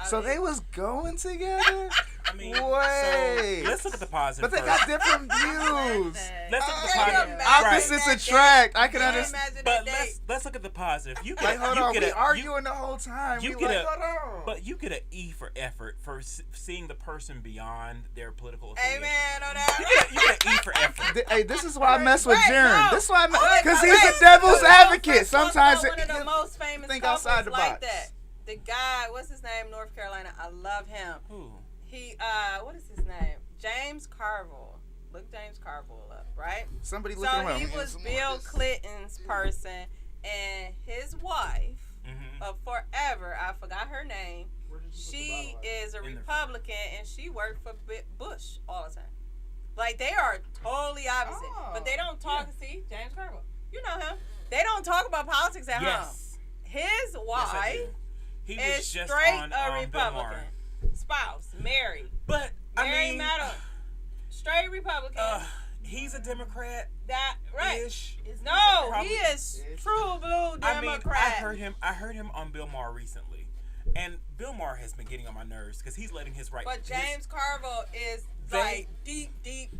so they was going together? I mean, wait. So let's look at the positive. But they first. got different views. Let's look at the positive. Opposites attract. I can understand. But let's look at the positive. You get hold on. We arguing the whole time. You we get hold on. But you get an E for effort for seeing the person beyond their political affiliation. Amen on that. You get an E for effort. Hey, this is why I mess with Jaron. No. This is why because he's a devil's advocate. Sometimes one of the most famous think couples outside the like box. that. The guy, what's his name? North Carolina. I love him. Who? He, what is his name? James Carville. Look James Carville up, right? Somebody look him up. So he was Bill Clinton's person, and his wife of forever, I forgot her name. She is a Republican, and she worked for Bush all the time. Like, they are totally opposite. But they don't talk. Yeah. See, James Carville. You know him. They don't talk about politics at home. His wife he is was just straight on, a Republican. Spouse, married. But, Mary Maddow, straight Republican. He's a Democrat. That right? Ish. No, he is true blue Democrat. I heard him on Bill Maher recently, and Bill Maher has been getting on my nerves because he's letting his right. But James Carville is like deep.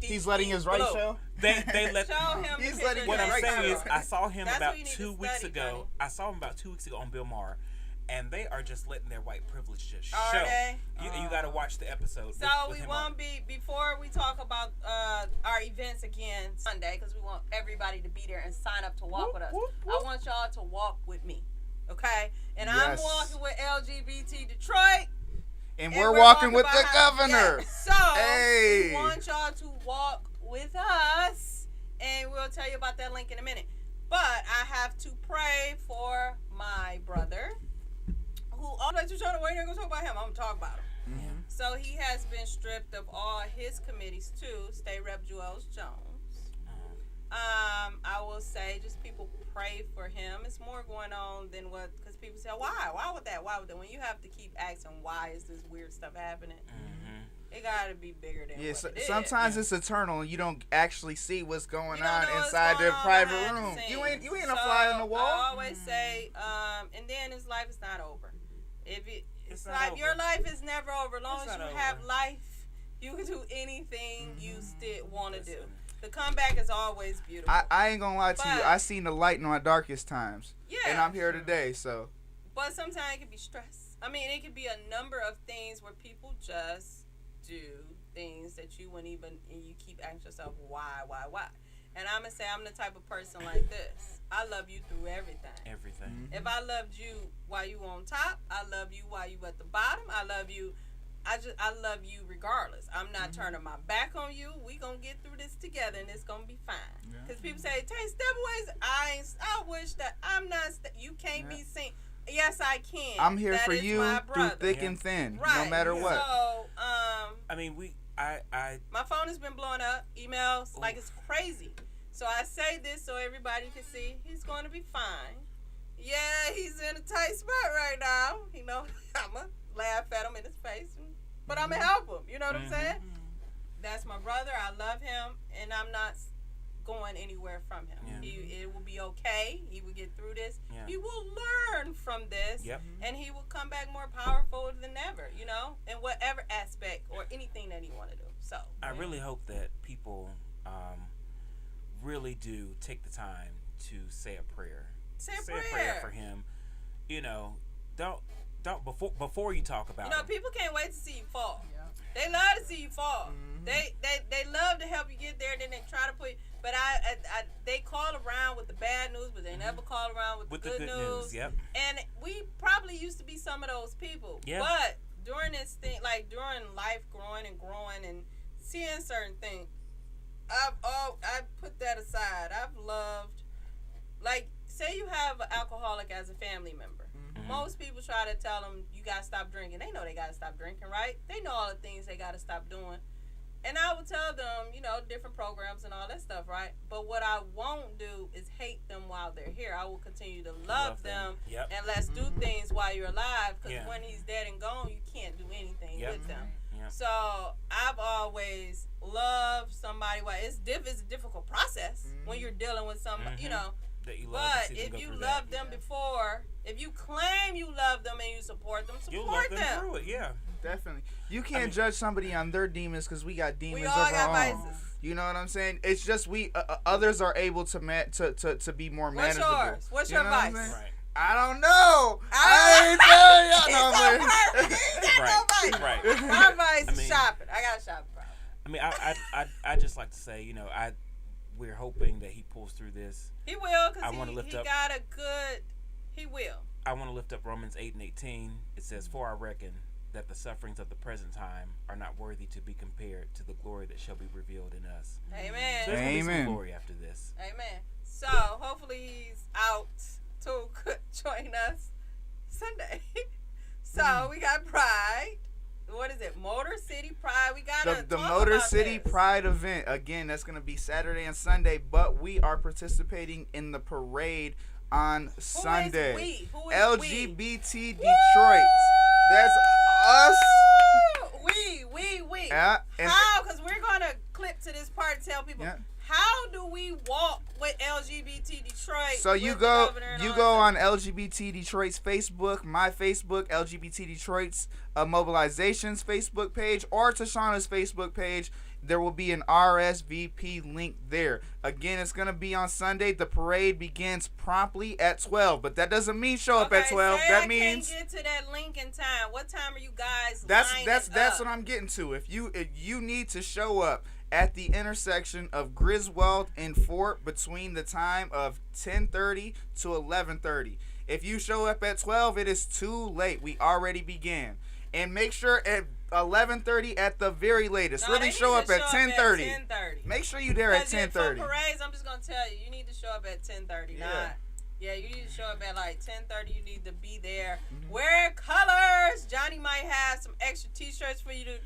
He's letting his right show. They let. Show him. He's letting. What I'm right saying show. is, I saw him That's about what you need 2 to weeks study, ago. buddy. I saw him about 2 weeks ago on Bill Maher. And they are just letting their white privilege just show. Are they? You got to watch the episode. So we won't be, before we talk about our events again Sunday, because we want everybody to be there and sign up to walk with us. I want y'all to walk with me, okay? And I'm walking with LGBT Detroit. And we're walking with the governor. So we want y'all to walk with us, and we'll tell you about that link in a minute. But I have to pray for my brother. You're trying to wait here, go talk about him. I'm gonna talk about him. Mm-hmm. So he has been stripped of all his committees too. State Rep Joels Jones. I will say, just people pray for him. It's more going on than what, because people say, why would that? When you have to keep asking, why is this weird stuff happening? It gotta be bigger than what it is. Sometimes it's eternal and you don't actually see what's going on inside their private room. You ain't a fly on the wall. I always say, and then his life is not over. It's like your life is never over. As long as you have life, you can do anything you still want to do. The comeback is always beautiful. I ain't gonna lie to you. I seen the light in my darkest times. Yeah. And I'm here today, so. But sometimes it can be stress. I mean, it could be a number of things where people just do things that you wouldn't even, and you keep asking yourself, why? And I'm going to say I'm the type of person like this. I love you through everything. Mm-hmm. If I loved you while you on top, I love you while you at the bottom. I love you regardless. I'm not turning my back on you. We gonna get through this together, and it's gonna be fine. Because people say, "Tay, step away." I wish that I'm not. You can't be seen. Yes, I can. I'm here for you through thick and thin, no matter what. So, I mean, my phone has been blowing up, emails like it's crazy. So I say this so everybody can see he's going to be fine. yeah, he's in a tight spot right now. You know, I'ma laugh at him in his face, but I'ma help him. You know what I'm saying? That's my brother. I love him, and I'm not going anywhere from him. Yeah. It will be okay. He will get through this. Yeah. He will learn from this, and he will come back more powerful than ever, you know, in whatever aspect or anything that he want to do. So I really hope that people really do take the time to say a prayer. Say a prayer for him. You know, don't before you talk about. You know, people can't wait to see you fall. Yeah. They love to see you fall. They love to help you get there. Then they try to put you. But they call around with the bad news, but they never call around with the good news. Yep. And we probably used to be some of those people. Yep. But during this thing, like during life growing and seeing certain things, I put that aside. I've loved, like, say you have an alcoholic as a family member. Most people try to tell them, you got to stop drinking. They know they got to stop drinking, right? They know all the things they got to stop doing. And I would tell them, you know, different programs and all that stuff, right? But what I won't do is hate them while they're here. I will continue to love them. Yep. And let's do things while you're alive. Because when he's dead and gone, you can't do anything with them. Yep. So I've always loved somebody. Well, it's a difficult process when you're dealing with somebody, you know. That you love, but if you loved them before, if you claim you love them and you support them, you'll love them through it, definitely. You can't judge somebody on their demons because we got demons of our own. Vices. You know what I'm saying? It's just we others are able to be more manageable. What's yours? What's your vice? Right. I don't know. I ain't telling y'all no vice. My vice is shopping. I got a shopping problem. I mean, I just like to say, you know, we're hoping that he pulls through this. He will, because he will. I want to lift up Romans 8:18. It says, "For I reckon that the sufferings of the present time are not worthy to be compared to the glory that shall be revealed in us." Amen. So there's going to be some glory after this. Amen. So hopefully he's out to join us Sunday. So we got Pride. What is it? Motor City Pride. We got the Motor City Pride event. Again, that's going to be Saturday and Sunday, but we are participating in the parade on Sunday. Who is LGBT Detroit. That's us. We. Yeah, how? Because we're going to clip to this part and tell people, how do we walk with LGBT Detroit? So you go on LGBT Detroit's Facebook, my Facebook, LGBT Detroit's Mobilization's Facebook page, or Tashawna's Facebook page. There will be an RSVP link there. Again, it's going to be on Sunday. The parade begins promptly at 12, but that doesn't mean show up at 12. That means can't get to that link in time. What time are you guys? That's what I'm getting to. If you need to show up at the intersection of Griswold and Fort between the time of 10:30 to 11:30. If you show up at 12, it is too late. We already began. And make sure at 11:30 at the very latest. Really show up at 10:30. Make sure you're there at 10:30. For parades, I'm just gonna tell you, you need to show up at 10:30. You need to show up at like 10:30. You need to be there. Wear colors. Johnny might have some extra T-shirts for you to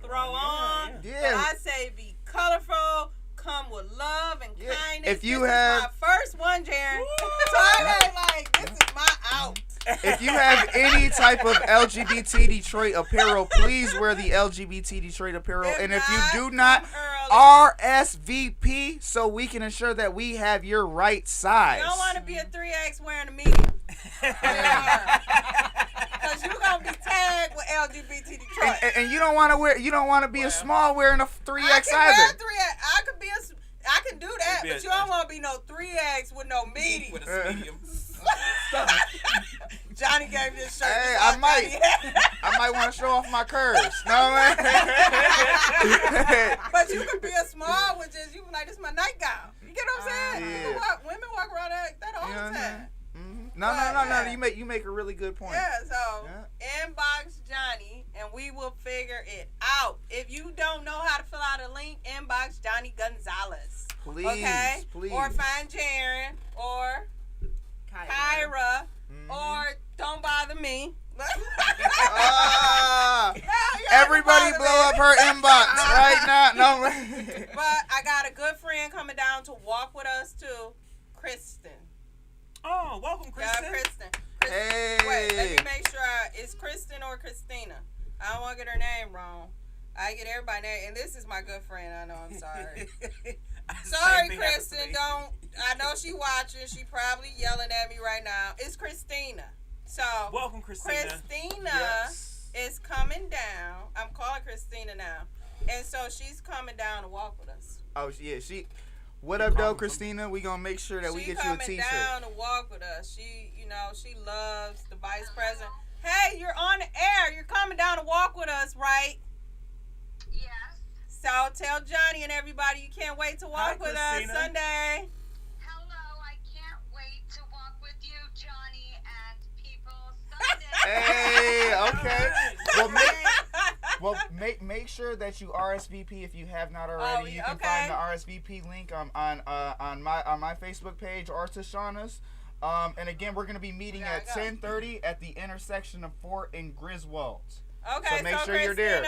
throw on. Yeah. But I say be colorful. Come with love and kindness. If you have my first one, Jaren. So I ain't like, this is my out. If you have any type of LGBT Detroit apparel, please wear the LGBT Detroit apparel. And if you do not, RSVP so we can ensure that we have your right size. You don't want to be a 3X wearing a medium. Because you're going to be tagged with LGBT Detroit. And you don't want to be a small wearing a 3X I can either. Wear 3X. I can do that, but you don't want to be no 3X with no medium. With a medium. Johnny gave me this shirt. Hey, I might want to show off my curves. No, man. But you could be a small, which is, you be like, this is my nightgown. You get what I'm saying? Yeah. Women walk around like that all the time. Mm-hmm. No. You make a really good point. Yeah, so inbox Johnny and we will figure it out. If you don't know how to fill out a link, inbox Johnny Gonzalez. Please, please. Or find Jaren or Kyra or don't bother me. Everybody blow up her inbox right now. No. But I got a good friend coming down to walk with us too, Kristen. Oh, welcome, Christina. I don't want to get her name wrong. I get everybody's name, and this is my good friend. I know. I'm sorry. Sorry, Kristen. Don't. I know she watching. She probably yelling at me right now. It's Christina. So welcome, Christina. Christina is coming down. I'm calling Christina now, and so she's coming down to walk with us. Oh yeah, What up, though, Christina? We gonna make sure that we get you a T-shirt. She coming down to walk with us. She loves the vice president. Hey, you're on the air. You're coming down to walk with us, right? Yes. So tell Johnny and everybody you can't wait to walk with us Sunday. Hello, I can't wait to walk with you, Johnny, and people Sunday. Hey, okay. Make sure that you RSVP if you have not already. You can find the RSVP link on my Facebook page or Tashawna's. And again, we're gonna be meeting at 10:30 at the intersection of 4th and Griswold. Okay, so make sure you're there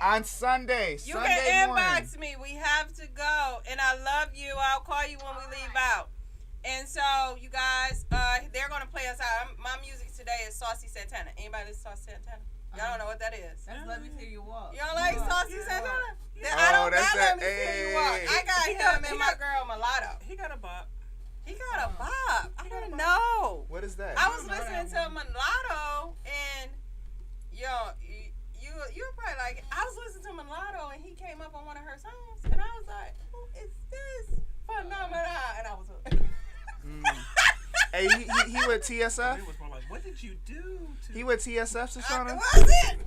on Sunday. You can inbox me. We have to go, and I love you. I'll call you when we leave out. And so, you guys, they're gonna play us out. My music today is Saucy Santana. Anybody listen to Saucy Santana? Y'all don't know what that is. That's Let Me See You Walk. Y'all like Saucy Santana? I don't know. Let Me See You Walk. I got him and my girl Mulatto. He got a bop. He got a bop. I didn't know. What is that? I was listening to Mulatto, and you're probably like, I was listening to Mulatto, and he came up on one of her songs, and I was like, who is this phenomenon? And I was hooked. Hey, he with TSF? He was more like, what did you do? He with TSF, Tashawna? Was it?